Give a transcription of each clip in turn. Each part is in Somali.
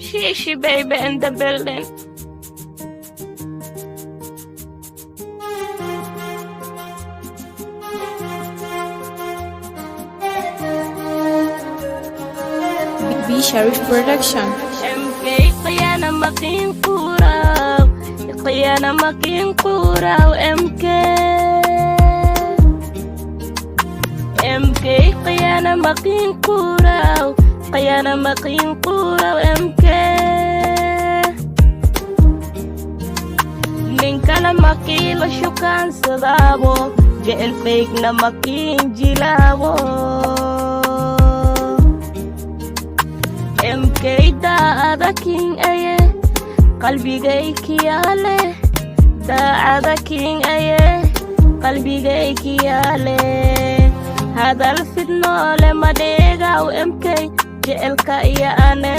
She baby in the building. B Sharif Production. MK قيانا مكين كوراو قيانا مكين كوراو MK قيانا مكين كوراو قيانا مكين كوراو MK ninkana makiila shukaansadaabo jecel faygna makiin jilaabo MK daacada king aye qalbigay kiyaale daacada king aye qalbigay kiyaale hadal fidnoole madheegaaw MK jecelka iyo ane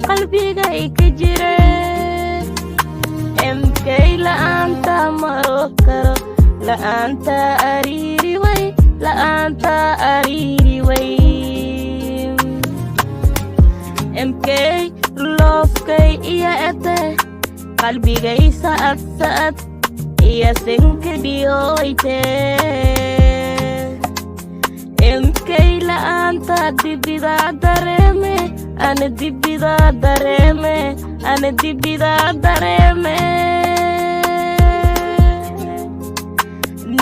qalbigay ka jire MK la'aanta maro karo la'aanta ariiri way la'aanta ariiri way MK loofkay iyo ete qalbigay sa'ad sa'ad iyo sinkadhiyoyte MK la'aanta dibidaa dareeme ana dibidaa dareeme ana dibidaa dareeme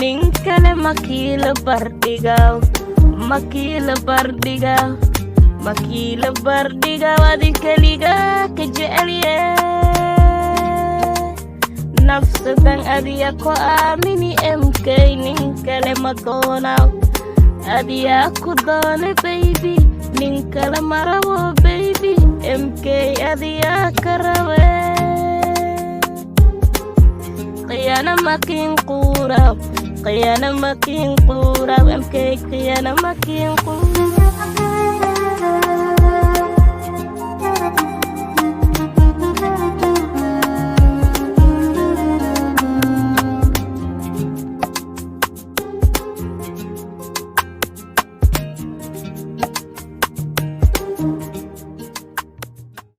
nin kale makiila bardhigaw makiila bardhigaw makiila bardhigaw adi keligaa ka jecelye nafsadan adiya ko aamini MK nin kale ma doonaw adiyaa ku doone baby nin kale marabo baby MK adiyaa ka rabe قيانا مكين قورا قيانا مكين قورا MK قيانا مكين قورا